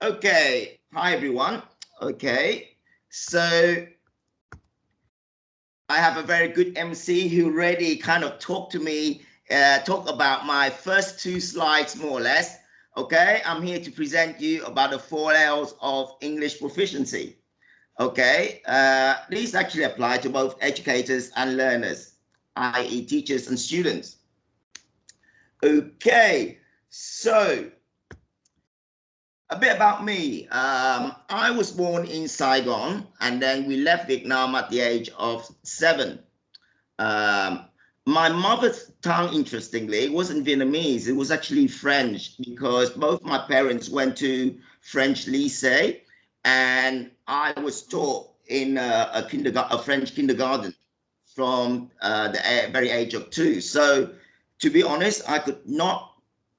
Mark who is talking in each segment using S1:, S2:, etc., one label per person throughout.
S1: Okay, hi everyone. Okay, so I have a very good MC who already kind of talked to me, talk about my first two slides more or less. Okay, I'm here to present you about the 4 L's of English proficiency. Okay, these actually apply to both educators and learners, i.e. teachers and students. Okay, so a bit about me. I was born in Saigon, and then we left Vietnam at the age of 7. Um, my mother's tongue, interestingly, wasn't Vietnamese. It was actually French, because both my parents went to French lycée, and I was taught in a French kindergarten from the very age of 2. So, to be honest, I could not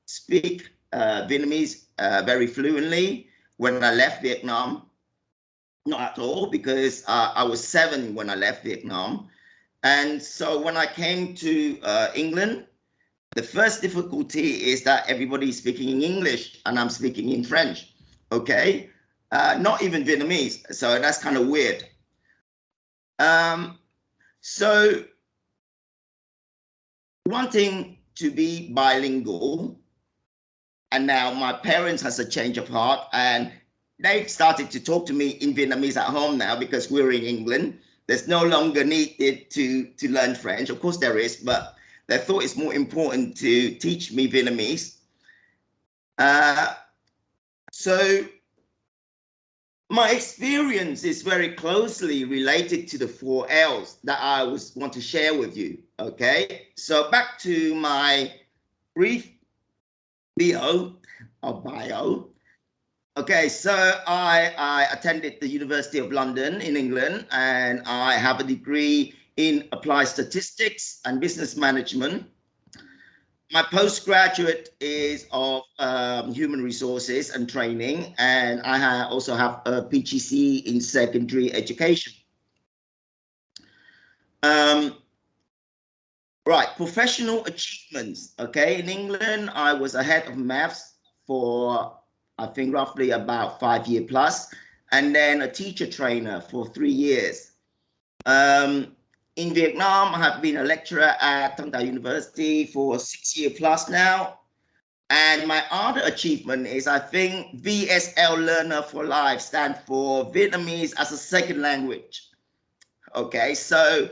S1: speak Vietnamese very fluently when I left Vietnam. Not at all, because I was 7 when I left Vietnam. And so when I came to England, the first difficulty is that everybody's speaking in English and I'm speaking in French. Okay. Not even Vietnamese. So that's kind of weird. So wanting to be bilingual, and now my parents has a change of heart, and they started to talk to me in Vietnamese at home now, because we're in England. There's no longer needed to learn French. Of course there is, but they thought it's more important to teach me Vietnamese. So my experience is very closely related to the 4 L's that I want to share with you. Okay, so back to my brief bio. Okay, so I attended the University of London in England, and I have a degree in applied statistics and business management. My postgraduate is of human resources and training, and I also have a PGC in secondary education. Right, professional achievements. Okay, in England, I was a head of maths for, I think, roughly about 5 years plus, and then a teacher trainer for 3 years. In Vietnam, I have been a lecturer at Thanh Trì University for 6 years plus now. And my other achievement is, I think, VSL Learner for Life stands for Vietnamese as a second language. Okay, so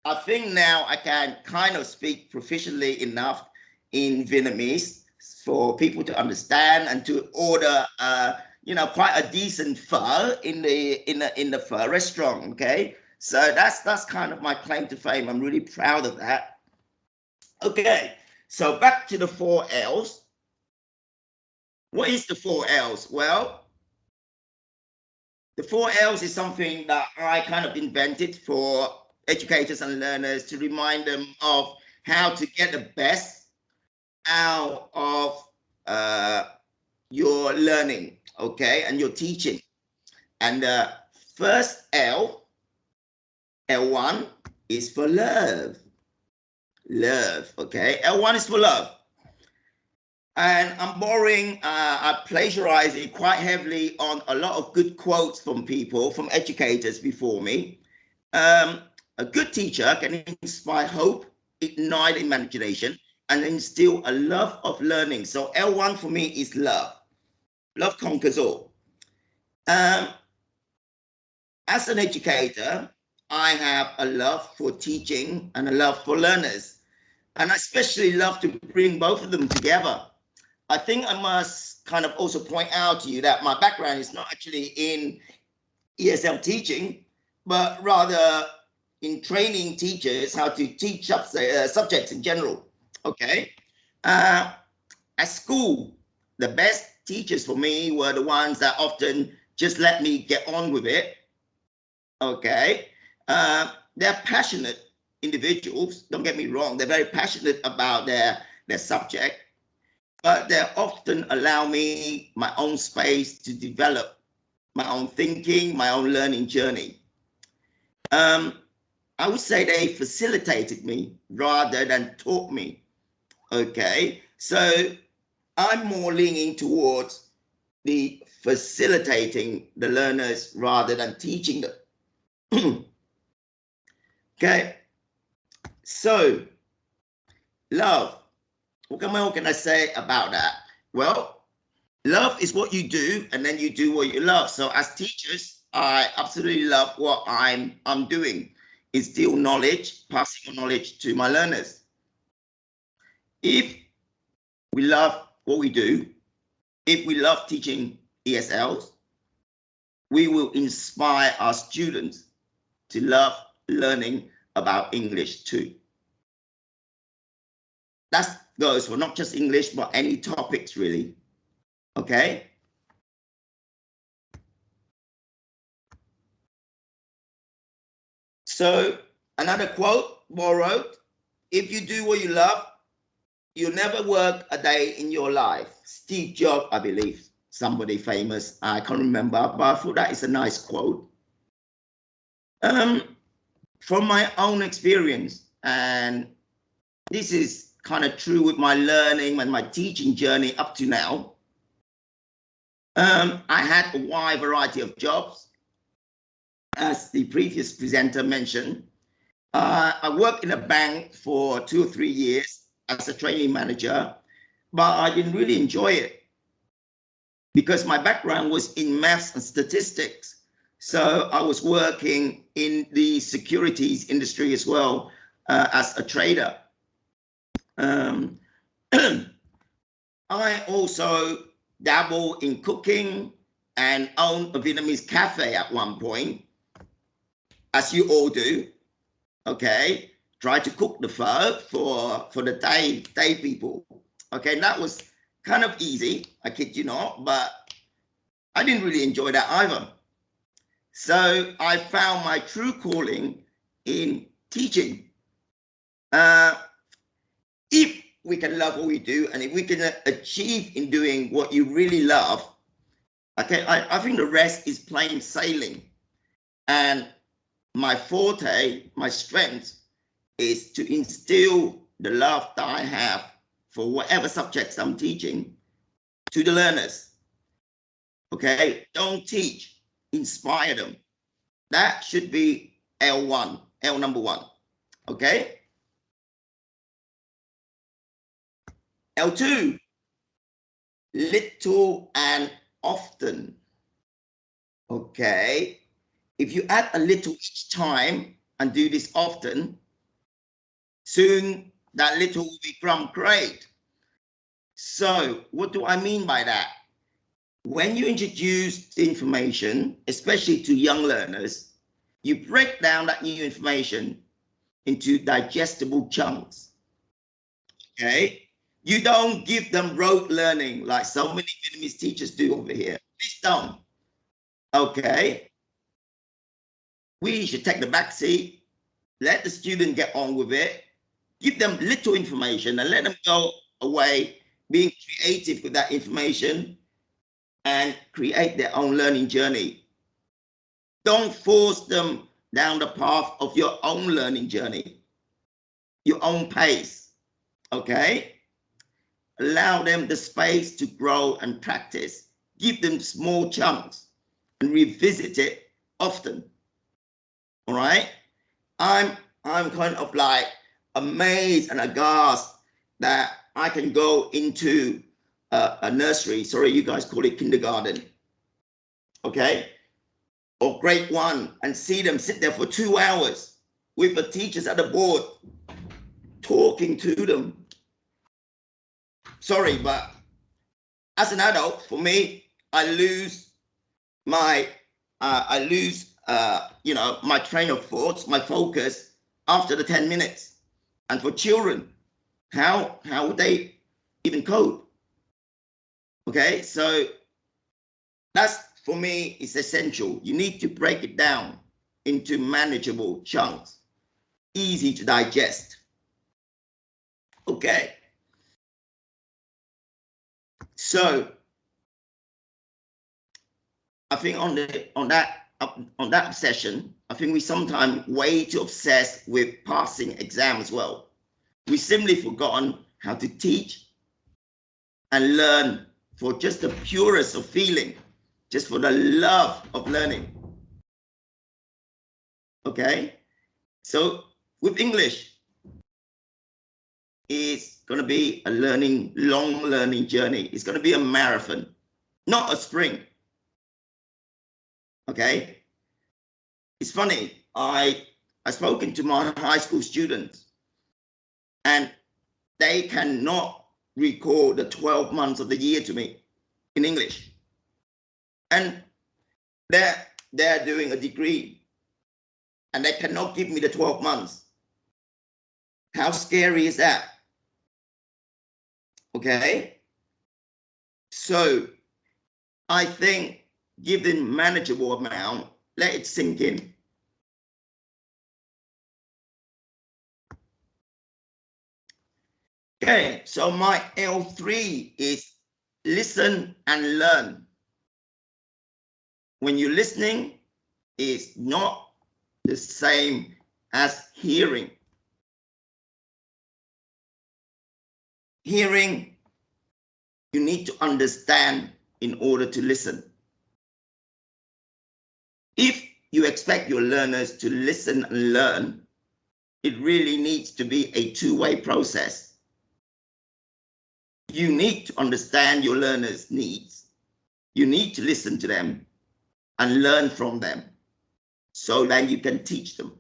S1: I think now I can kind of speak proficiently enough in Vietnamese for people to understand and to order, quite a decent pho in the pho restaurant. Okay, so that's kind of my claim to fame. I'm really proud of that. Okay, so back to the 4 L's. What is the 4 L's? Well, the 4 L's is something that I kind of invented for educators and learners to remind them of how to get the best out of your learning, okay, and your teaching. And the first L, L1, is for love. Love, okay? L1 is for love. And I'm borrowing, I plagiarize it quite heavily on a lot of good quotes from people, from educators before me. A good teacher can inspire hope, ignite imagination, and instill a love of learning. So L1 for me is love. Love conquers all. As an educator, I have a love for teaching and a love for learners. And I especially love to bring both of them together. I think I must kind of also point out to you that my background is not actually in ESL teaching, but rather in training teachers how to teach subjects in general. Okay. At school, the best teachers for me were the ones that often just let me get on with it. Okay. They're passionate individuals. Don't get me wrong. They're very passionate about their subject, but they often allow me my own space to develop my own thinking, my own learning journey. I would say they facilitated me rather than taught me. Okay, so I'm more leaning towards the facilitating the learners rather than teaching them. Okay, so love. What can I say about that? Well, love is what you do, and then you do what you love. So as teachers, I absolutely love what I'm doing. Instill knowledge, passing on knowledge to my learners. If we love what we do, if we love teaching ESLs, we will inspire our students to love learning about English too. That goes for not just English, but any topics really. Okay. So another quote borrowed: if you do what you love, you'll never work a day in your life. Steve Jobs, I believe, somebody famous. I can't remember, but I thought that is a nice quote. From my own experience, and this is kind of true with my learning and my teaching journey up to now. I had a wide variety of jobs. As the previous presenter mentioned, I worked in a bank for 2 or 3 years as a training manager, but I didn't really enjoy it because my background was in maths and statistics. So I was working in the securities industry as well as a trader. I also dabble in cooking and owned a Vietnamese cafe at one point, as you all do. Okay, try to cook the pho for the Thai people. Okay, that was kind of easy, I kid you not, but I didn't really enjoy that either. So I found my true calling in teaching. If we can love what we do, and if we can achieve in doing what you really love, okay, I think the rest is plain sailing. And my forte, my strength, is to instill the love that I have for whatever subjects I'm teaching to the learners. Okay, don't teach, inspire them. That should be L1, L number 1. Okay. L2, little and often. Okay, if you add a little each time and do this often, soon that little will become great. So what do I mean by that? When you introduce information, especially to young learners, you break down that new information into digestible chunks. Okay, you don't give them rote learning like so many Vietnamese teachers do over here. Please don't. Okay, we should take the back seat, let the student get on with it, give them little information and let them go away being creative with that information and create their own learning journey. Don't force them down the path of your own learning journey, your own pace. Okay, allow them the space to grow and practice. Give them small chunks and revisit it often. All right, I'm kind of like amazed and aghast that I can go into a nursery, sorry, you guys call it kindergarten, okay, or grade 1, and see them sit there for 2 hours with the teachers at the board talking to them. Sorry, but as an adult, for me, I lose my my train of thoughts, my focus after the 10 minutes. And for children, how would they even cope? Okay, so that's, for me, is essential. You need to break it down into manageable chunks, easy to digest. Okay, so I think on that obsession, I think we sometimes way too obsessed with passing exam as well. We simply forgotten how to teach and learn for just the purest of feeling, just for the love of learning. Okay, so with English, it's going to be a long learning journey. It's going to be a marathon, not a sprint. Okay, it's funny. I spoken to my high school students, and they cannot recall the 12 months of the year to me in English, and they're doing a degree, and they cannot give me the 12 months. How scary is that? Okay, so I think give them manageable amount, let it sink in. Okay, so my L3 is listen and learn. When you're listening, it's not the same as hearing. Hearing, you need to understand in order to listen. If you expect your learners to listen and learn, it really needs to be a two-way process. You need to understand your learners' needs. You need to listen to them and learn from them so that you can teach them.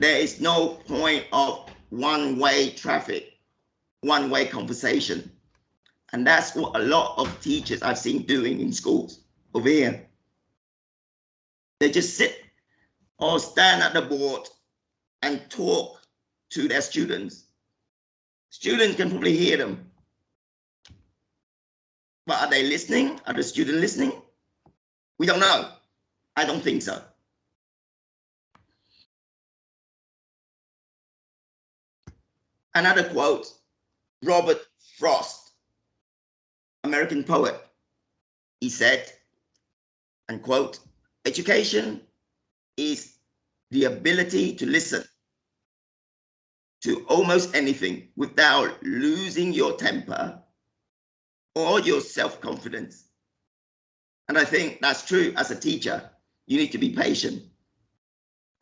S1: There is no point of one-way traffic, one-way conversation. And that's what a lot of teachers I've seen doing in schools over here. They just sit or stand at the board and talk to their students. Students can probably hear them. But are they listening? Are the students listening? We don't know. I don't think so. Another quote, Robert Frost, American poet. He said, and quote, education is the ability to listen to almost anything without losing your temper or your self-confidence. And I think that's true as a teacher. You need to be patient.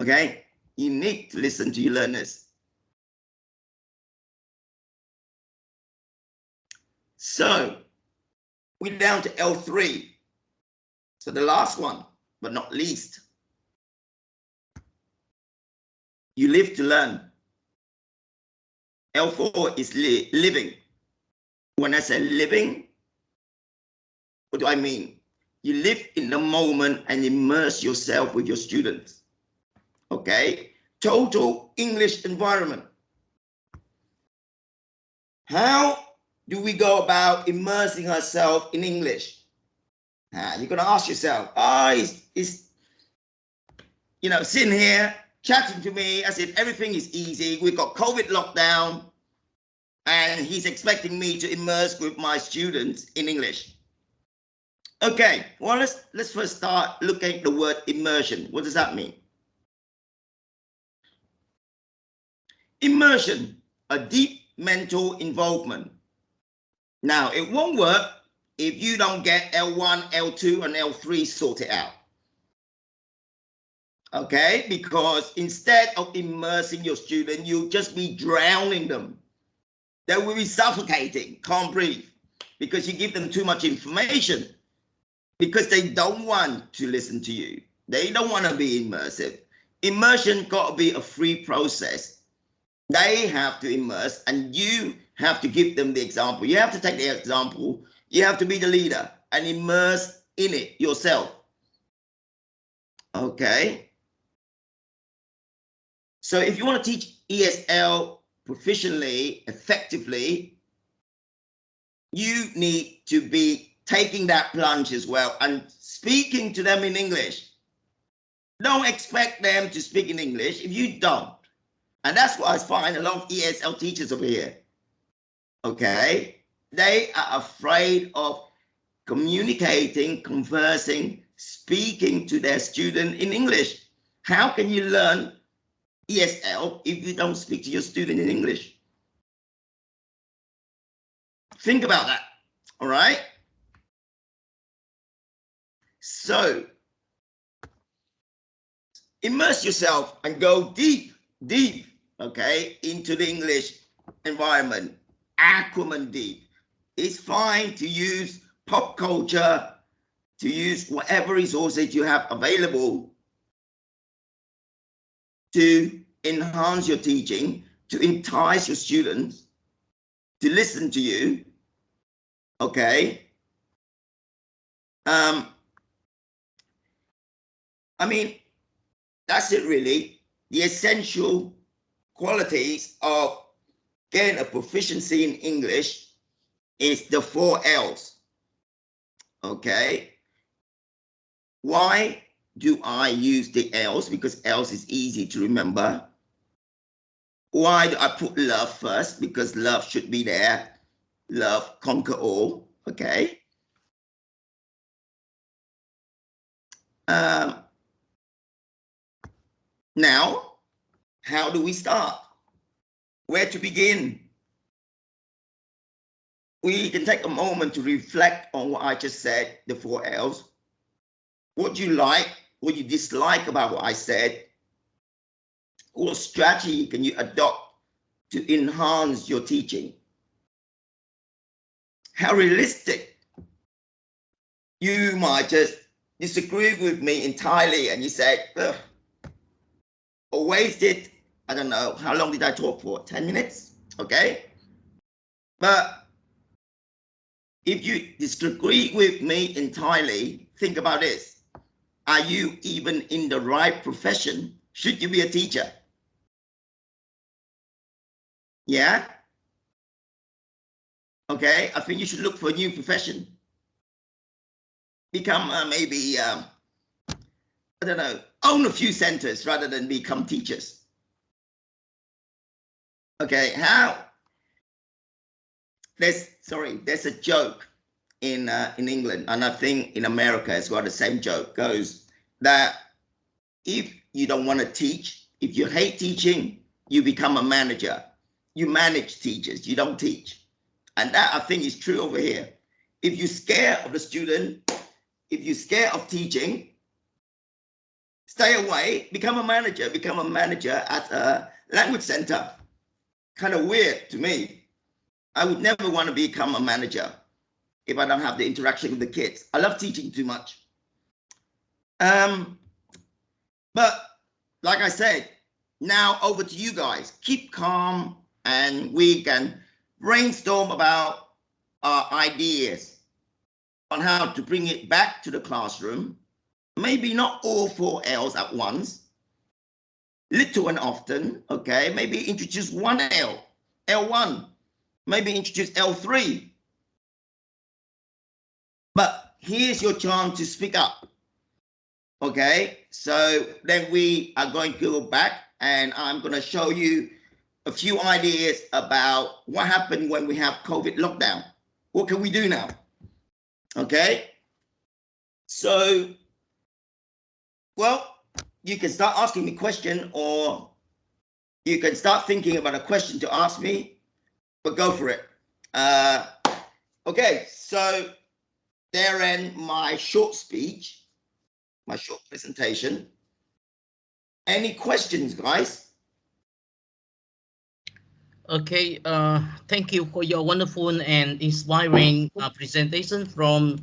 S1: Okay? You need to listen to your learners. So we're down to L3. So the last one, but not least. You live to learn. L4 is living. When I say living, what do I mean? You live in the moment and immerse yourself with your students. Okay? Total English environment. How do we go about immersing ourselves in English? You're going to ask yourself, he's sitting here chatting to me as if everything is easy. We've got COVID lockdown, and he's expecting me to immerse with my students in English. Okay, well, let's first start looking at the word immersion. What does that mean? Immersion, a deep mental involvement. Now, it won't work if you don't get L1, L2, and L3 sorted out. Okay, because instead of immersing your student, you'll just be drowning them. They will be suffocating, can't breathe, because you give them too much information, because they don't want to listen to you. They don't want to be immersive. Immersion got to be a free process. They have to immerse, and you have to give them the example. You have to take the example. You have to be the leader and immerse in it yourself. Okay. So if you want to teach ESL proficiently, effectively, you need to be taking that plunge as well and speaking to them in English. Don't expect them to speak in English if you don't. And that's what I find a lot of ESL teachers over here. Okay? They are afraid of communicating, conversing, speaking to their student in English. How can you learn ESL if you don't speak to your student in English? Think about that. All right. So immerse yourself and go deep, okay, into the English environment. Aquaman deep. It's fine to use pop culture, to use whatever resources you have available to enhance your teaching, to entice your students to listen to you. Okay. I mean, that's it really. The essential qualities of getting a proficiency in English is the 4 L's. Okay. Why do I use the L's? Because L's is easy to remember. Why do I put love first? Because love should be there. Love conquer all. Okay. Now, how do we start? Where to begin? We can take a moment to reflect on what I just said, the 4 L's. What do you like? What do you dislike about what I said? What strategy can you adopt to enhance your teaching? How realistic? You might just disagree with me entirely and you say, or wasted, I don't know, how long did I talk for? 10 minutes? Okay. But if you disagree with me entirely, think about this. Are you even in the right profession? Should you be a teacher? Yeah? Okay, I think you should look for a new profession. Become maybe, I don't know, own a few centers rather than become teachers. Okay, how? There's a joke in England, and I think in America it's got the same joke. Goes that if you don't want to teach, if you hate teaching, you become a manager. You manage teachers, you don't teach. And that I think is true over here. If you're scared of the student, if you're scared of teaching, stay away, become a manager at a language center. Kind of weird to me. I would never want to become a manager if I don't have the interaction with the kids. I love teaching too much. But like I said, now over to you guys. Keep calm and we can brainstorm about our ideas on how to bring it back to the classroom. Maybe not all 4 L's at once, little and often, okay? Maybe introduce 1 L, L1, maybe introduce L3. But here's your chance to speak up, okay? So then we are going to go back and I'm going to show you a few ideas about what happened when we have COVID lockdown. What can we do now? Okay? So, well, you can start asking me question or you can start thinking about a question to ask me, but go for it. Okay, so there ends my short speech, my short presentation. Any questions, guys?
S2: Okay, thank you for your wonderful and inspiring presentation from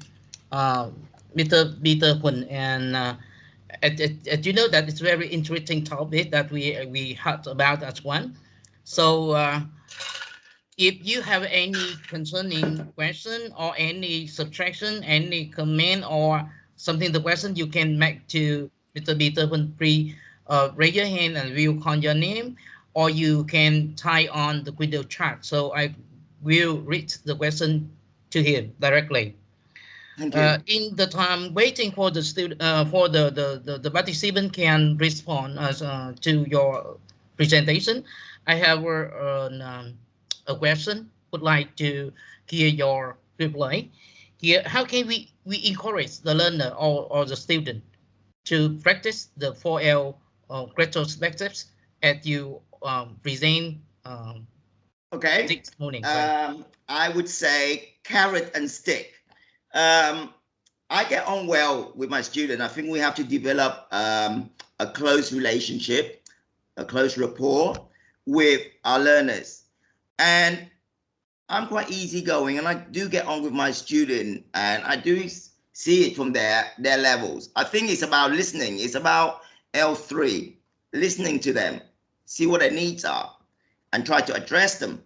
S2: uh, Mr. Huynh. And you know that it's very interesting topic that we heard about as well. So if you have any concerning question or any subtraction, any comment or something, the question you can make to Mr. Peter Huynh. Please raise your hand and we'll call your name, or you can type on the video chat. So I will read the question to him directly.
S1: Thank you.
S2: In the time waiting for the student, for the participant can respond as to your presentation, I have a question. Would like to hear your reply. Here, how can we encourage the learner or the student to practice the 4L retrospectives as you present
S1: Okay.
S2: this morning?
S1: I would say carrot and stick. I get on well with my student. I think we have to develop a close relationship, a close rapport with our learners. And I'm quite easygoing, and I do get on with my student, and I do see it from their levels. I think it's about listening. It's about L3, listening to them, see what their needs are, and try to address them.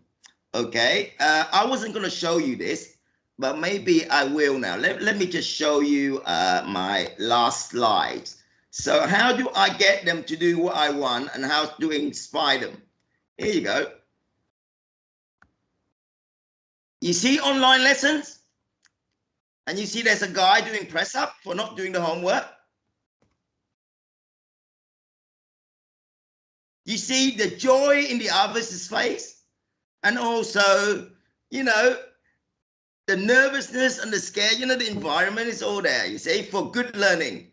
S1: Okay, I wasn't going to show you this, but maybe I will now. Let me just show you my last slide. So how do I get them to do what I want, and how do I inspire them? Here you go. You see online lessons? And you see there's a guy doing press up for not doing the homework. You see the joy in the other's face, and also, you know, the nervousness and the scare, you know, the environment is all there. You see, for good learning.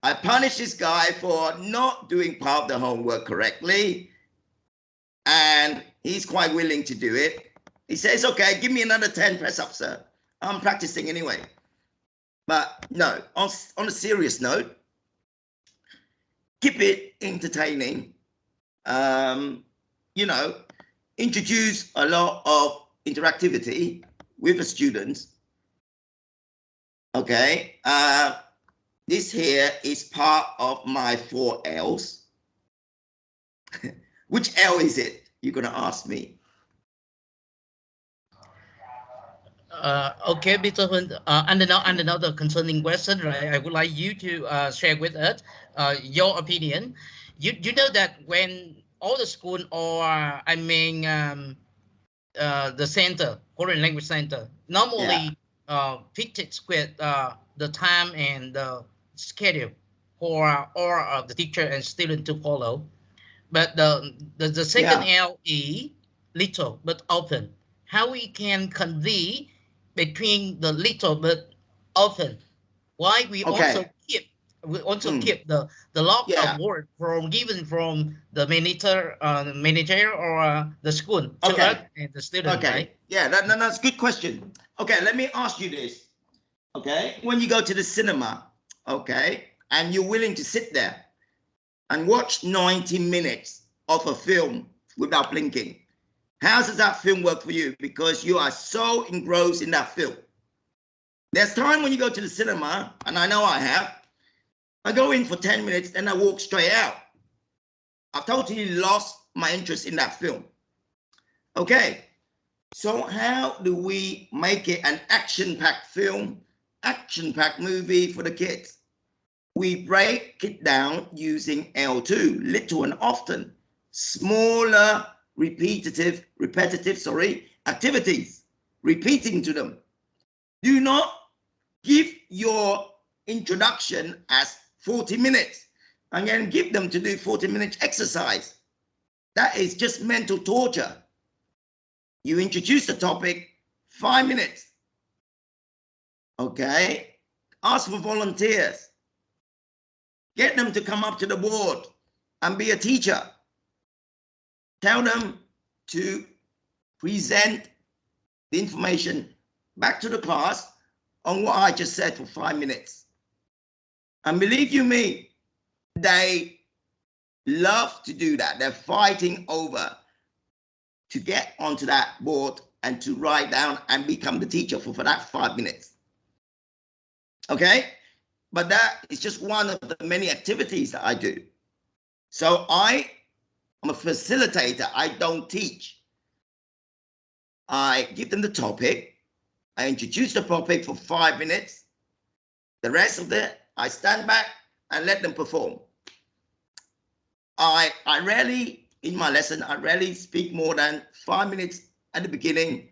S1: I punish this guy for not doing part of the homework correctly, and he's quite willing to do it. He says, okay, give me another 10 press ups, sir. I'm practicing anyway. But no, on a serious note, keep it entertaining. You know, introduce a lot of interactivity with the students. Okay, this here is part of my 4 L's. Which L is it? You're gonna ask me.
S2: Okay, Mr. Huynh, and another concerning question, right? I would like you to share with us your opinion. You know that when all the school or I mean the center, Korean language center, normally fixed with the time and the schedule for all of the teacher and student to follow. But the second L is little but open. How we can convey between the little but open? Why we also keep the log of word from given from the manager or the school to us and the student, right?
S1: Yeah, that's a good question. Okay, let me ask you this. Okay, when you go to the cinema, okay, and you're willing to sit there and watch 90 minutes of a film without blinking, how does that film work for you? Because you are so engrossed in that film. There's time when you go to the cinema, and I know I have, I go in for 10 minutes, then I walk straight out. I've totally lost my interest in that film. Okay, so how do we make it an action-packed film, action-packed movie for the kids? We break it down using L2, little and often, smaller, repetitive, activities, repeating to them. Do not give your introduction as 40 minutes and then give them to do 40-minute exercise. That is just mental torture. You introduce the topic, 5 minutes. Okay, ask for volunteers. Get them to come up to the board and be a teacher. Tell them to present the information back to the class on what I just said for 5 minutes. And believe you me, they love to do that. They're fighting over to get onto that board and to write down and become the teacher for that 5 minutes. Okay? But that is just one of the many activities that I do. So I'm a facilitator. I don't teach. I give them the topic. I introduce the topic for 5 minutes. The rest of it, I stand back and let them perform. I rarely, in my lesson, I rarely speak more than 5 minutes at the beginning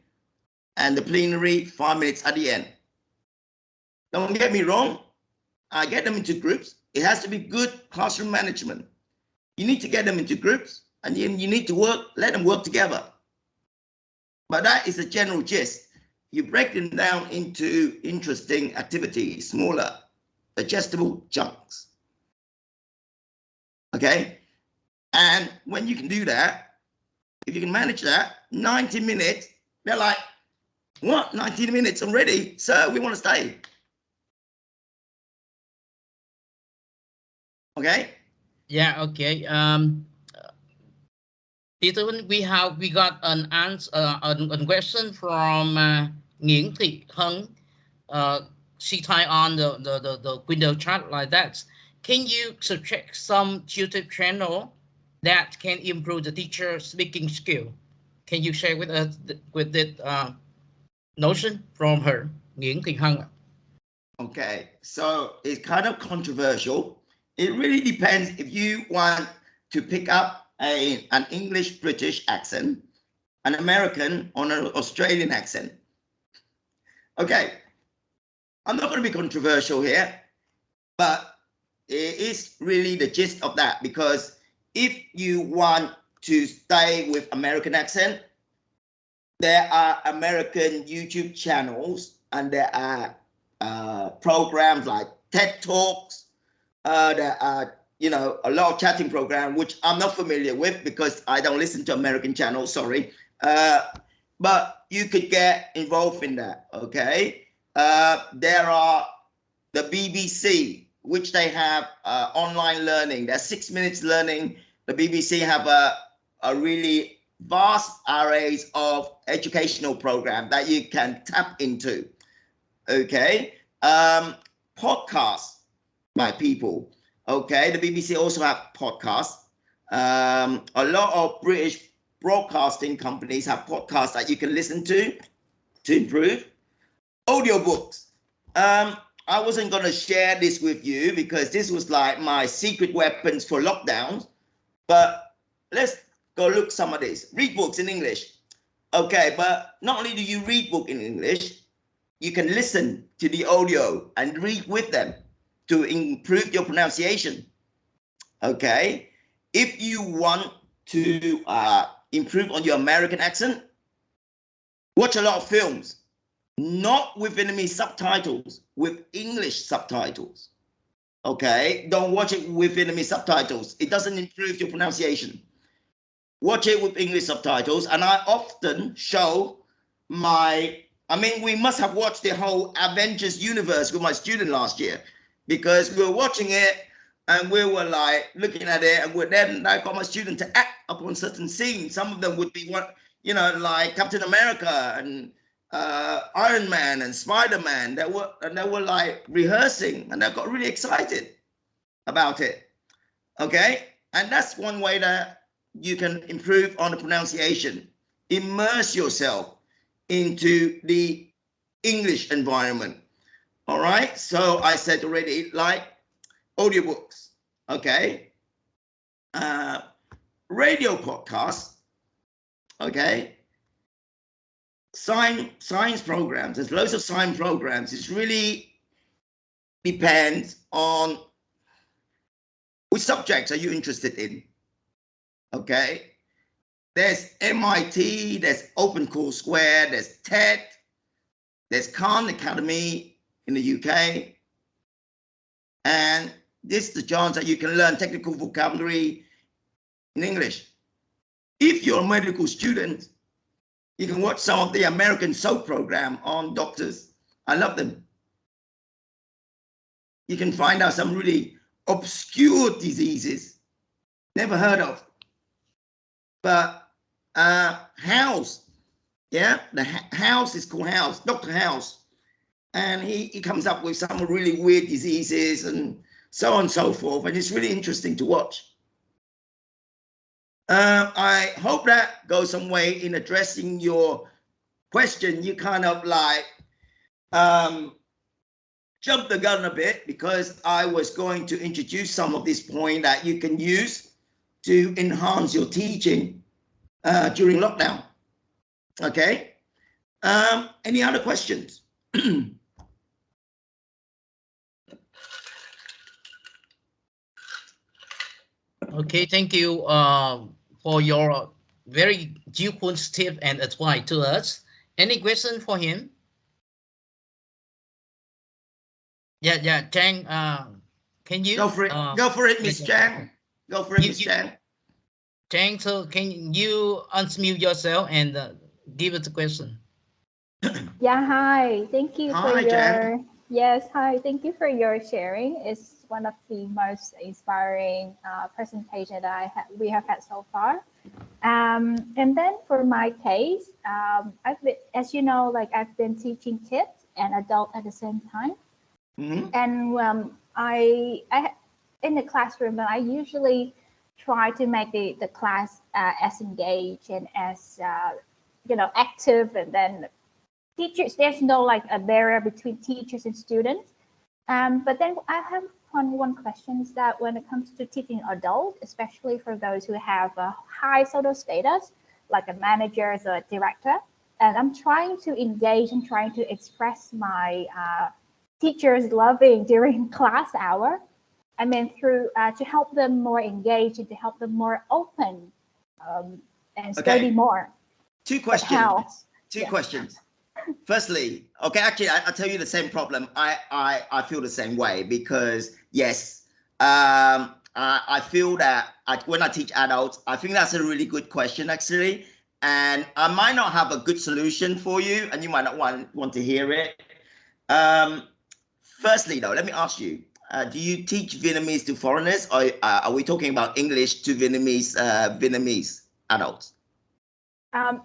S1: and the plenary 5 minutes at the end. Don't get me wrong. I get them into groups. It has to be good classroom management. You need to get them into groups and you need to let them work together. But that is the general gist. You break them down into interesting activities, smaller, digestible chunks. Okay? And when you can do that, if you can manage that, 90 minutes, they're like, What? 19 minutes already? Sir, we want to stay. Okay.
S2: Yeah. Okay. Peter, we got an answer, a question from Nguyễn Thị Hân. She typed on the window chat like that. Can you suggest some YouTube channel that can improve the teacher speaking skill? Can you share with us with that notion from her, Nguyễn Thị Hân?
S1: Okay, so it's kind of controversial. It really depends if you want to pick up an English British accent, an American, or an Australian accent. Okay, I'm not going to be controversial here, but it is really the gist of that, because if you want to stay with American accent, there are American YouTube channels and there are programs like TED Talks. There are, you know, a lot of chatting programs, which I'm not familiar with because I don't listen to American channels, sorry. But you could get involved in that, okay? There are the BBC, which they have online learning. There's 6 minutes learning. The BBC have a really vast arrays of educational program that you can tap into. Okay. Podcasts by people. Okay. The BBC also have podcasts. A lot of British broadcasting companies have podcasts that you can listen to improve. Audiobooks. I wasn't going to share this with you because this was like my secret weapons for lockdowns. But let's go look some of this. Read books in English. Okay, but not only do you read book in English, you can listen to the audio and read with them to improve your pronunciation. Okay, if you want to improve on your American accent, watch a lot of films, not with Vietnamese subtitles, with English subtitles. Okay, don't watch it with Vietnamese subtitles. It doesn't improve your pronunciation. Watch it with English subtitles, and I often show we must have watched the whole Avengers universe with my student last year, because we were watching it and we were like looking at it, and then I got my student to act upon certain scenes. Some of them would be like Captain America and Iron Man and Spider-Man. They were like rehearsing, and I got really excited about it. Okay, and that's one way that you can improve on the pronunciation. Immerse yourself into the English environment. All right. So I said already, like audiobooks. Okay. Radio podcasts. Okay. Science programs. There's loads of science programs. It really depends on which subjects are you interested in. Okay. There's MIT, there's OpenCourseWare, there's TED, there's Khan Academy in the UK. And this is the chance that you can learn technical vocabulary in English. If you're a medical student, you can watch some of the American soap program on doctors. I love them. You can find out some really obscure diseases, never heard of. But House, yeah, the House is called House, Dr. House. And he comes up with some really weird diseases and so on and so forth. And it's really interesting to watch. I hope that goes some way in addressing your question. You kind of like jumped the gun a bit, because I was going to introduce some of this point that you can use to enhance your teaching during lockdown. Okay. Any other questions?
S2: Okay, thank you for your very useful tip and advice to us. Any question for him? Yeah, Chang. Can you
S1: Go for it? Go for it, Miss Chang. Go for it, Miss Chang.
S2: Chang, so can you unmute yourself and give us a question?
S3: Yeah, hi. Thank you for
S1: Hi, Jan.
S3: your yes, hi. Thank you for your sharing. It's one of the most inspiring presentation that we have had so far. And then for my case, I've been, as you know, like I've been teaching kids and adult at the same time.
S1: Mhm.
S3: And I in the classroom, I usually try to make the class as engaged and as active, and then teachers, there's no like a barrier between teachers and students. But then I have one question is that when it comes to teaching adults, especially for those who have a high social status, like a manager or a director, and I'm trying to engage and trying to express my teachers loving during class hour. I mean, through to help them more engaged and to help them more open and study
S1: Okay,
S3: more.
S1: two
S3: But how?
S1: questions. Two
S3: Yeah.
S1: questions. Firstly, okay, actually, I'll tell you the same problem. I feel the same way because yes, I feel that when I teach adults, I think that's a really good question actually, and I might not have a good solution for you, and you might not want to hear it. Um, Firstly, though, let me ask you: do you teach Vietnamese to foreigners, or are we talking about English to Vietnamese adults?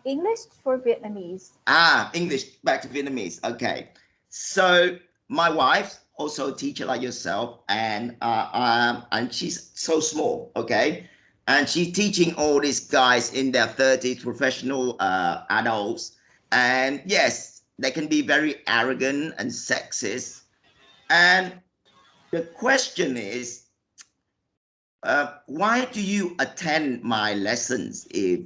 S3: English for Vietnamese.
S1: Ah, English back to Vietnamese. Okay. So my wife also a teacher like yourself, and she's so small. Okay, and she's teaching all these guys in their 30s, professional adults, and yes, they can be very arrogant and sexist. And the question is, why do you attend my lessons if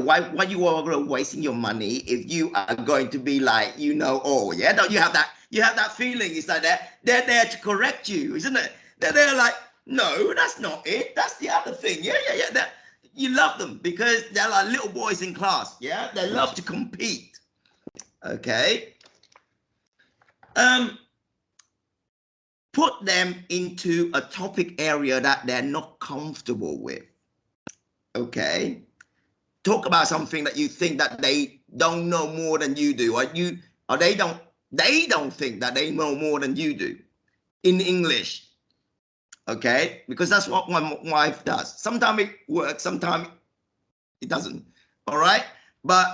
S1: why you are wasting your money if you are going to be like all? Yeah, don't you have that feeling? It's like they're there to correct you, isn't it? They're like, no, that's not it, that's the other thing. Yeah, that you love them because they're like little boys in class. Yeah, they love to compete. Okay. um Put them into a topic area that they're not comfortable with. Okay, talk about something that you think that they don't know more than you do, or they don't think that they know more than you do in English. Okay, because that's what my wife does. Sometimes it works, sometimes it doesn't. All right, but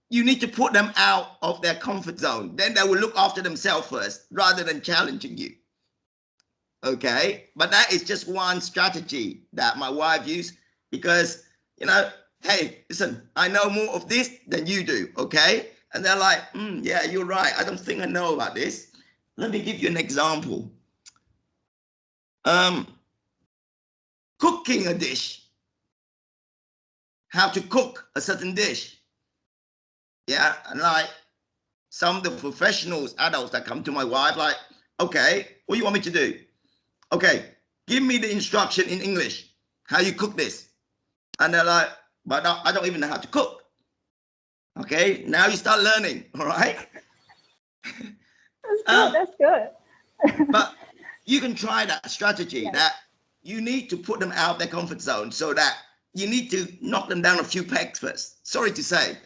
S1: you need to put them out of their comfort zone, then they will look after themselves first rather than challenging you. Okay, but that is just one strategy that my wife used because hey, listen, I know more of this than you do. Okay, and they're like, yeah, you're right, I don't think I know about this. Let me give you an example. um Cooking a dish, how to cook a certain dish. Yeah, and like some of the professionals, adults that come to my wife, like, okay, what do you want me to do? Okay, give me the instruction in English, how you cook this. And they're like, but I don't even know how to cook. Okay, now you start learning. All right.
S3: That's good.
S1: um
S3: That's good.
S1: but you can try that strategy,
S3: Yes.
S1: that you need to put them out of their comfort zone, so that you need to knock them down a few pegs first. Sorry to say,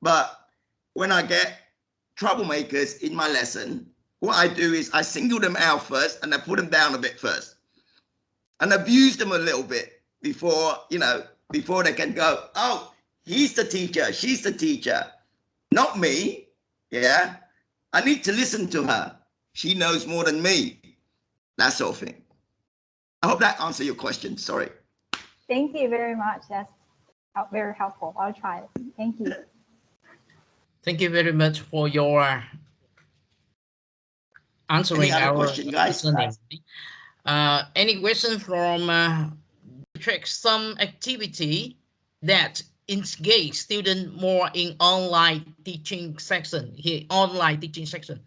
S1: but when I get troublemakers in my lesson, what I do is I single them out first and I put them down a bit first and abuse them a little bit before they can go, oh, he's the teacher, she's the teacher, not me. Yeah, I need to listen to her, she knows more than me, that sort of thing. I hope that answers your question. Sorry.
S3: Thank you very much. That's very helpful. I'll try it. Thank you.
S2: Thank you very much for your
S1: Any
S2: answering
S1: other
S2: our
S1: question, guys?
S2: listening. Any question from track some activity that engage student more in online teaching section? Here, online teaching section.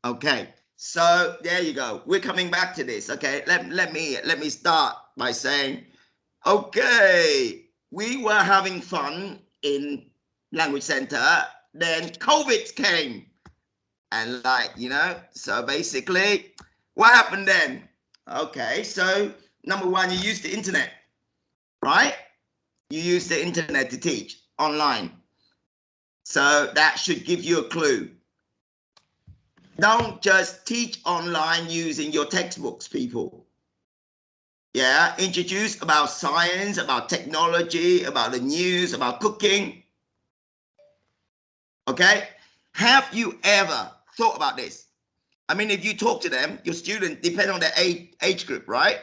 S1: Okay, so there you go, we're coming back to this. Okay, let me start by saying, okay, we were having fun in language center, then COVID came, and so basically what happened then? Okay, so number one, you use the internet, right? You use the internet to teach online. So that should give you a clue. Don't just teach online using your textbooks, people. Yeah, introduce about science, about technology, about the news, about cooking. Okay, have you ever thought about this? I mean, if you talk to them, your student, depending on their age group, right?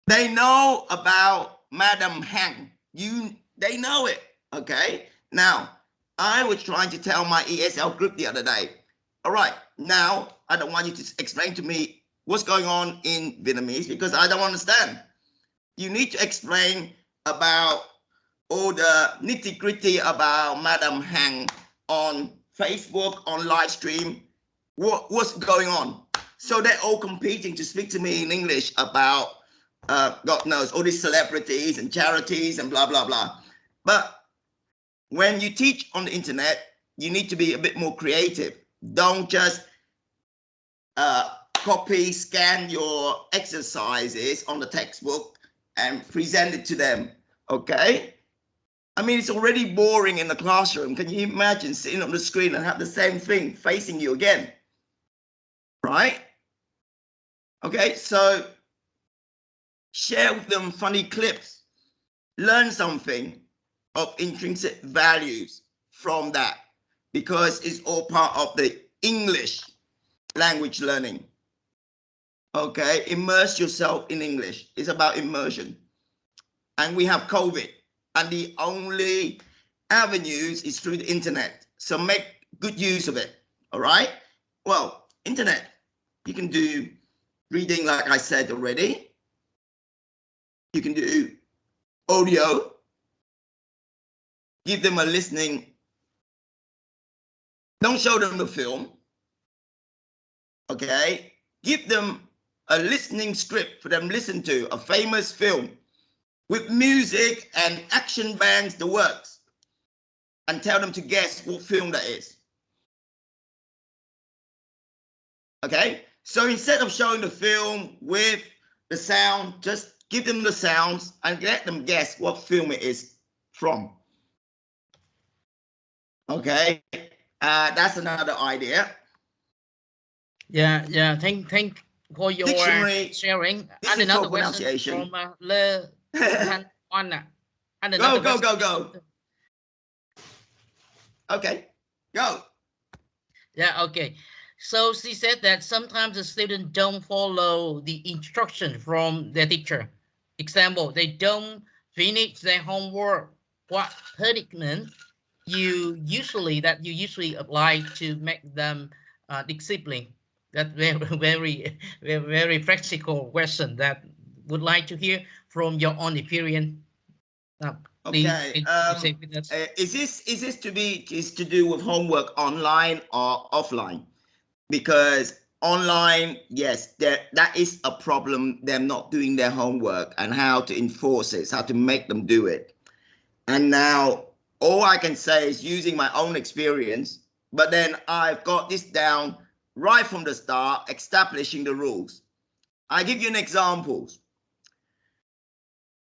S1: They know about Madam Hang. They know it, okay? Now, I was trying to tell my ESL group the other day, all right, now I don't want you to explain to me what's going on in Vietnamese because I don't understand. You need to explain about all the nitty gritty about Madam Hang on Facebook, on live stream, what's going on. So they're all competing to speak to me in English about, God knows, all these celebrities and charities and blah, blah, blah. But when you teach on the internet, you need to be a bit more creative. Don't just copy, scan your exercises on the textbook and present it to them, okay? I mean, it's already boring in the classroom. Can you imagine sitting on the screen and have the same thing facing you again, right? Okay, so share with them funny clips, learn something of intrinsic values from that because it's all part of the English language learning. Okay, immerse yourself in English. It's about immersion. And we have COVID, and the only avenues is through the internet. So make good use of it. All right. Well, internet, you can do reading, like I said already. You can do audio. Give them a listening. Don't show them the film. Okay. Give them a listening script for them to listen to, a famous film with music and action bands, the works, and tell them to guess what film that is. Okay, so instead of showing the film with the sound, just give them the sounds and let them guess what film it is from. Okay, that's another idea.
S2: Yeah. Thank for your
S1: Dictionary,
S2: sharing.
S1: this
S2: And
S1: is for
S2: another question
S1: pronunciation.
S2: from Le Thanh Oan. And
S1: Go,
S2: another
S1: go,
S2: question.
S1: go, go. Okay, go.
S2: Yeah, okay. So she said that sometimes the students don't follow the instruction from their teacher. Example, they don't finish their homework. What punishment you usually apply to make them discipline? That very practical question that would like to hear from your own experience. Please,
S1: Okay.
S2: can you say with us?
S1: Is this to do with homework online or offline? Because online, yes, that is a problem, them not doing their homework and how to enforce it, how to make them do it. And now all I can say is using my own experience, but then I've got this down right from the start, establishing the rules. I give you an example.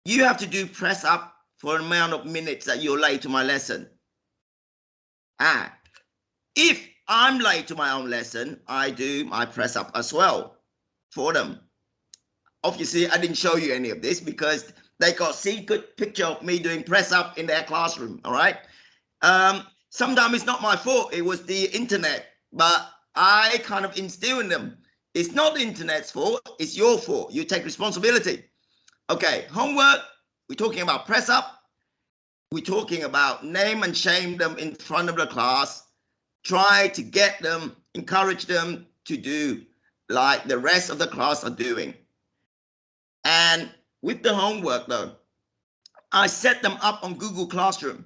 S1: You have to do press up for an amount of minutes that you're late to my lesson. If I'm late to my own lesson, I do my press up as well for them. Obviously, I didn't show you any of this because they got secret picture of me doing press up in their classroom. All right. Sometimes it's not my fault. It was the internet, but I kind of instill in them. It's not the internet's fault. It's your fault. You take responsibility. Okay. Homework. We're talking about press up. We're talking about name and shame them in front of the class. Try to get them, encourage them to do like the rest of the class are doing. And with the homework though, I set them up on Google Classroom.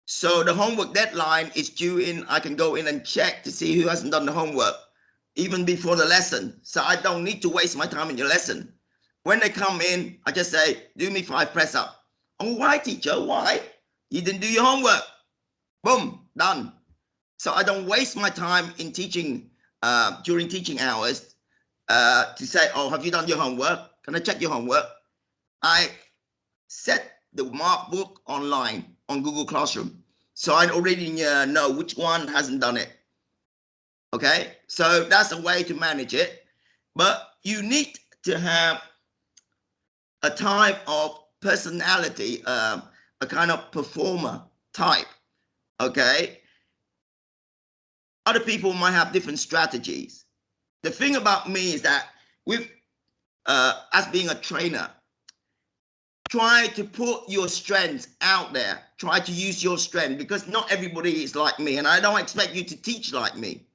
S1: So the homework deadline is due in, I can go in and check to see who hasn't done the homework, even before the lesson. So I don't need to waste my time in your lesson. When they come in, I just say, do me 5 press up. Oh, why, teacher? Why? You didn't do your homework. Boom, done. So I don't waste my time in teaching during teaching hours to say, oh, have you done your homework? Can I check your homework? I set the mark book online on Google Classroom. So I already know which one hasn't done it. Okay, so that's a way to manage it. But you need to have a type of personality, a kind of performer type. Okay, other people might have different strategies. The thing about me is that with as being a trainer, try to put your strengths out there. Try to use your strength, because not everybody is like me, and I don't expect you to teach like me.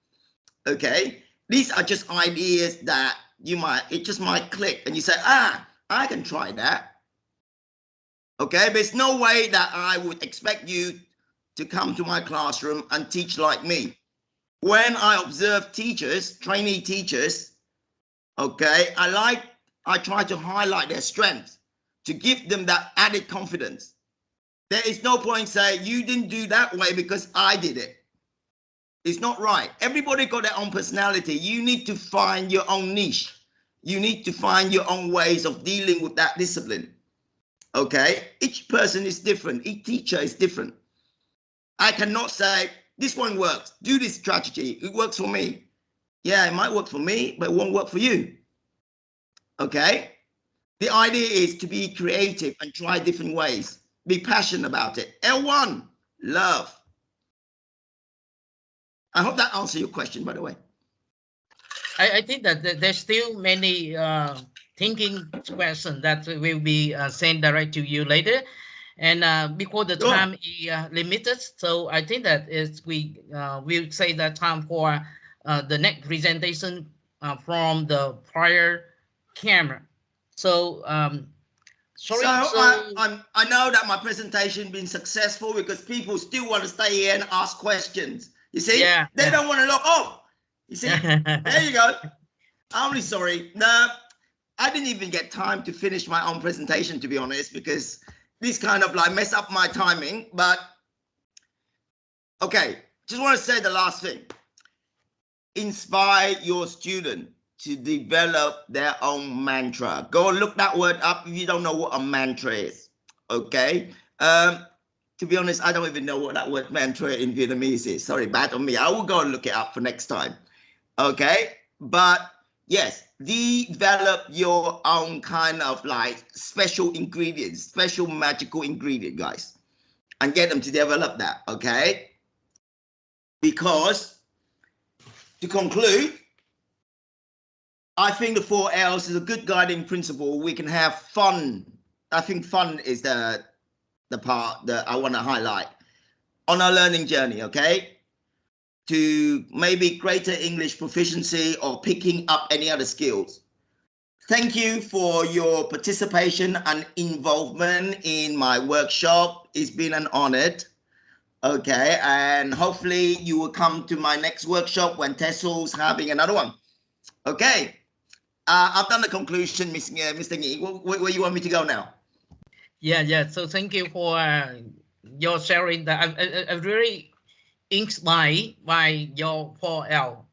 S1: Okay, these are just ideas that it just might click, and you say, I can try that. Okay, there's no way that I would expect you to come to my classroom and teach like me. When I observe teachers, trainee teachers, okay, I try to highlight their strengths to give them that added confidence. There is no point saying you didn't do that way because I did it. It's not right. Everybody got their own personality. You need to find your own niche. You need to find your own ways of dealing with that discipline. Okay, each person is different. Each teacher is different. I cannot say this one works. Do this strategy. It works for me. Yeah, it might work for me, but it won't work for you. Okay, the idea is to be creative and try different ways. Be passionate about it. L1, love. I hope that answers your question, by the way.
S2: I think that there's still many thinking questions that will be sent direct to you later. And because the time is limited, so I think that we will save that time for the next presentation from the prior camera. So sorry.
S1: I know that my presentation been successful because people still want to stay here and ask questions. You see, they don't want to look. Oh, you see, there you go. I'm really sorry. No, I didn't even get time to finish my own presentation, to be honest, because this kind of like mess up my timing. But okay, just want to say the last thing. Inspire your student to develop their own mantra. Go and look that word up if you don't know what a mantra is. Okay. To be honest, I don't even know what that word mantra in Vietnamese is. Sorry, bad on me. I will go and look it up for next time. Okay. But yes, develop your own kind of like special ingredients, special magical ingredient, guys, and get them to develop that. Okay. Because to conclude, I think the 4 L's is a good guiding principle. We can have fun. I think fun is the part that I want to highlight on our learning journey, okay? To maybe greater English proficiency or picking up any other skills. Thank you for your participation and involvement in my workshop. It's been an honor. Okay, and hopefully you will come to my next workshop when TESOL's having another one. Okay. I've done the conclusion, Mr. Nghi. Where you want me to go now?
S2: Yeah. So thank you for your sharing. That I'm really inspired by your 4L.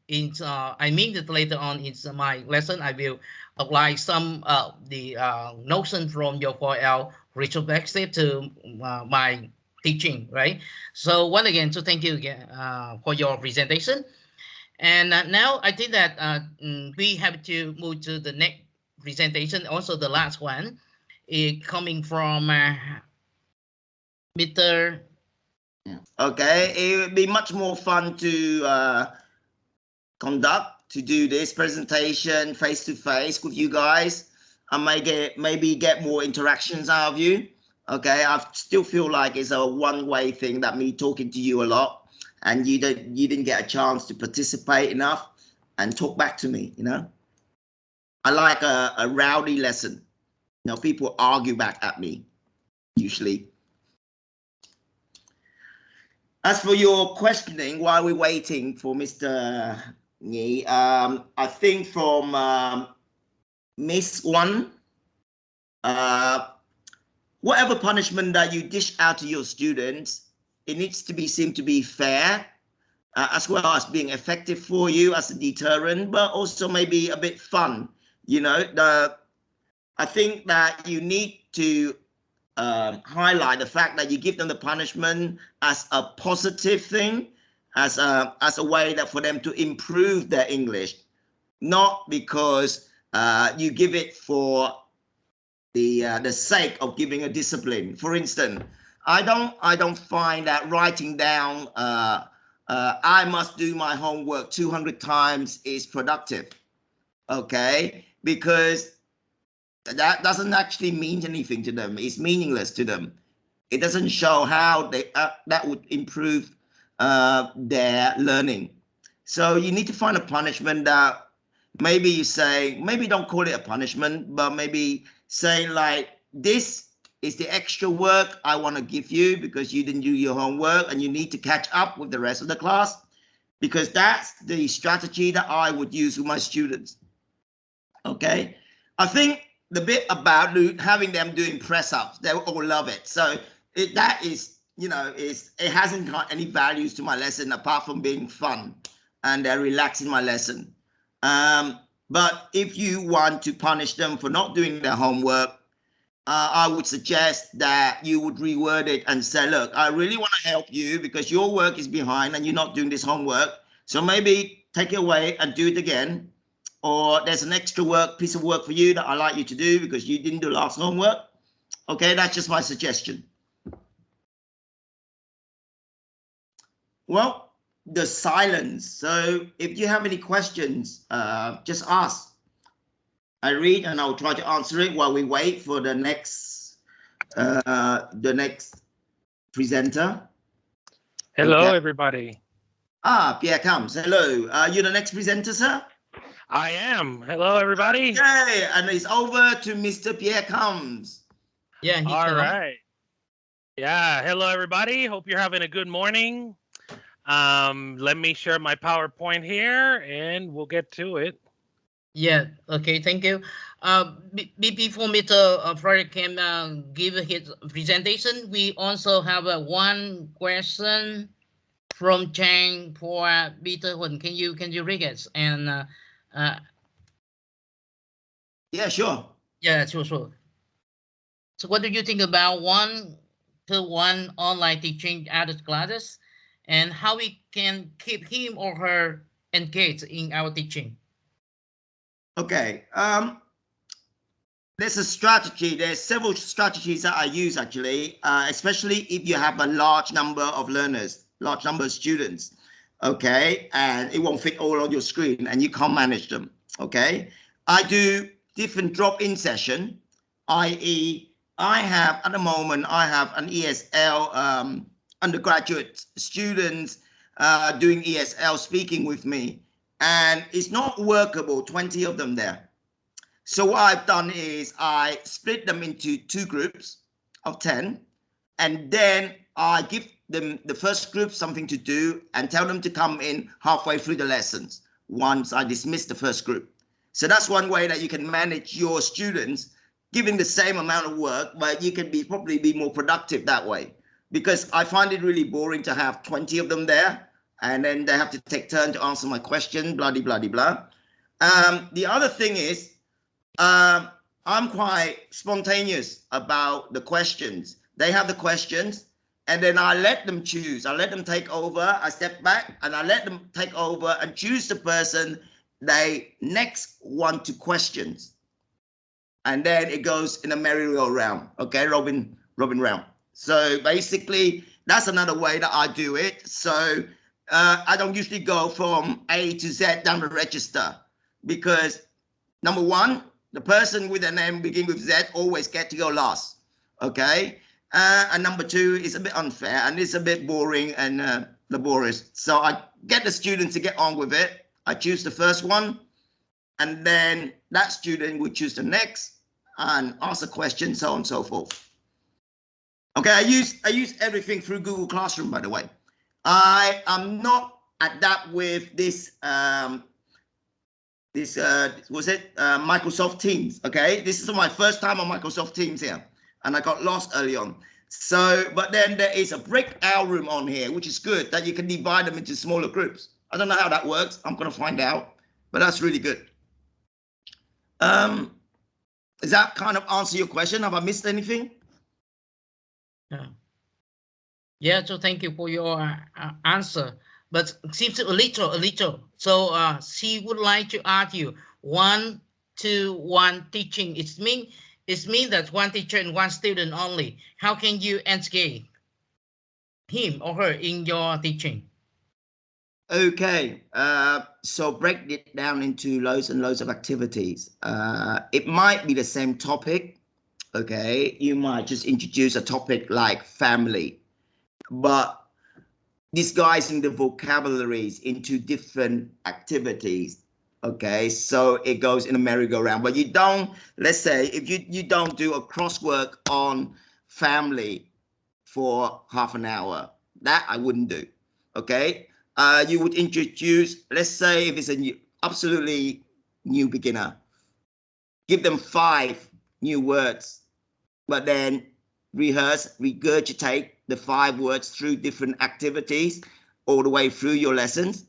S2: I mean that later on in my lesson, I will apply some the notion from your 4L retrospective to my teaching, right? So once again, so thank you again for your presentation. And now I think that we have to move to the next presentation, also the last one, coming from Mr.
S1: Okay, it would be much more fun to to do this presentation face to face with you guys. I maybe get more interactions out of you. Okay, I still feel like it's a one-way thing, that me talking to you a lot, and you didn't get a chance to participate enough and talk back to me. You know, I like a rowdy lesson. You know, people argue back at me usually. As for your questioning, while we're waiting for Mr. Nghi, I think from Miss One, whatever punishment that you dish out to your students, it needs to seem to be fair, as well as being effective for you as a deterrent, but also maybe a bit fun. You know, I think that you need to highlight the fact that you give them the punishment as a positive thing, as a way that for them to improve their English, not because you give it for the sake of giving a discipline. For instance, I don't find that writing down I must do my homework 200 times is productive. Okay, because that doesn't actually mean anything to them. It's meaningless to them. It doesn't show how they that would improve their learning. So you need to find a punishment that maybe you say, maybe don't call it a punishment, but maybe say like, this is the extra work I want to give you because you didn't do your homework and you need to catch up with the rest of the class, because that's the strategy that I would use with my students. Okay, I think the bit about having them doing press-ups, they all love it. So that is, you know, it hasn't got any values to my lesson apart from being fun and they're relaxing my lesson. But if you want to punish them for not doing their homework, I would suggest that you would reword it and say, look, I really want to help you because your work is behind and you're not doing this homework. So maybe take it away and do it again. Or there's an extra piece of work for you that I like you to do because you didn't do last homework. Okay, that's just my suggestion. Well, the silence. So if you have any questions, just ask. I read and I'll try to answer it while we wait for the next presenter.
S4: Hello,
S1: okay.
S4: Everybody.
S1: Pierre comes. Hello. You're the next presenter, sir?
S4: I am. Hello, everybody.
S1: Okay, and it's over to Mr. Pierre comes.
S2: Yeah, he
S4: All
S2: come.
S4: right. Yeah. Hello, everybody. Hope you're having a good morning. Let me share my PowerPoint here and we'll get to it.
S2: Yeah, okay, thank you. Before Mr. Frederick can give his presentation, we also have one question from Chang for Peter Huynh. Can you read it? And
S1: yeah, sure.
S2: Yeah, sure. So what do you think about one-to-one online teaching adult classes, and how we can keep him or her engaged in our teaching?
S1: Okay. There's a strategy. There's several strategies that I use actually, especially if you have a large number of learners, large number of students. Okay, and it won't fit all on your screen, and you can't manage them. Okay, I do different drop-in session, i.e., I have at the moment I have an ESL undergraduate students doing ESL speaking with me, and it's not workable. 20 of them there. So what I've done is I split them into 2 groups of 10, and then I give them the first group something to do and tell them to come in halfway through the lessons once I dismiss the first group. So that's one way that you can manage your students, giving the same amount of work, but you can probably be more productive that way. Because I find it really boring to have 20 of them there, and then they have to take turn to answer my question, blah, blah, blah, blah. The other thing is, I'm quite spontaneous about the questions. They have the questions, and then I let them choose. I let them take over. I step back, and I let them take over and choose the person they next want to questions. And then it goes in a merry-go-round. Okay, Robin round. So basically, that's another way that I do it. So I don't usually go from A to Z down the register because, number one, the person with a name begin with Z always get to go last, okay? And number 2 is a bit unfair and it's a bit boring and laborious. So I get the students to get on with it. I choose the first one, and then that student would choose the next and ask a question, so on and so forth. Okay, I use everything through Google Classroom, by the way. I am not adapt with this Microsoft Teams. Okay, this is my first time on Microsoft Teams here, and I got lost early on. So, but then there is a breakout room on here, which is good, that you can divide them into smaller groups. I don't know how that works. I'm going to find out, but that's really good. Does that kind of answer your question? Have I missed anything?
S2: Yeah. Yeah. So thank you for your answer. But seems a little. So she would like to ask you 1-to-1 teaching. It mean that one teacher and one student only. How can you engage him or her in your teaching?
S1: Okay, so break it down into loads and loads of activities. It might be the same topic. Okay, you might just introduce a topic like family, but disguising the vocabularies into different activities. Okay, so it goes in a merry-go-round, but you don't, let's say, if you don't do a crosswork on family for half an hour, that I wouldn't do. Okay, you would introduce, let's say, if it's a new, absolutely new beginner, give them 5 new words, but then rehearse, regurgitate the 5 words through different activities all the way through your lessons.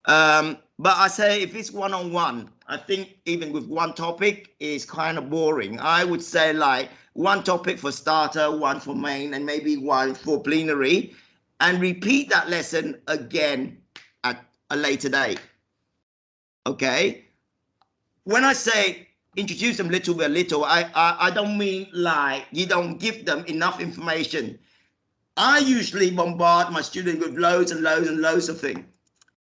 S1: But I say if it's one-on-one, I think even with one topic is kind of boring. I would say like one topic for starter, one for main, and maybe one for plenary, and repeat that lesson again at a later date. Okay. When I say introduce them little by little, I don't mean like you don't give them enough information. I usually bombard my students with loads and loads and loads of things.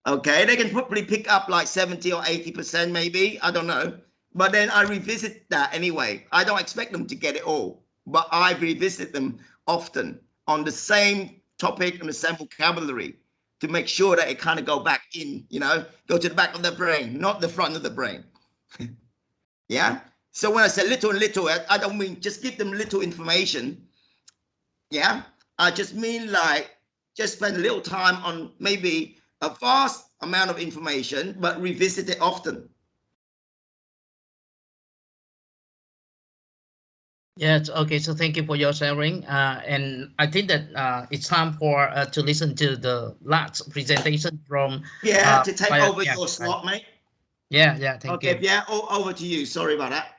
S1: Okay, they can probably pick up like 70 or 80% maybe, I don't know. But then I revisit that anyway. I don't expect them to get it all, but I revisit them often on the same topic and the same vocabulary to make sure that it kind of go back in, go to the back of the brain, not the front of the brain. Yeah. So when I say little and little, I don't mean just give them little information. Yeah. I just mean like just spend a little time on maybe a vast amount of information, but revisit it often.
S2: Yes. Okay. So thank you for your sharing. And I think that it's time for to listen to the last presentation from.
S1: Yeah, to take over
S2: yeah,
S1: your slot, mate.
S2: Yeah. Thank
S1: Okay,
S2: you.
S1: yeah, over to you. Sorry about that.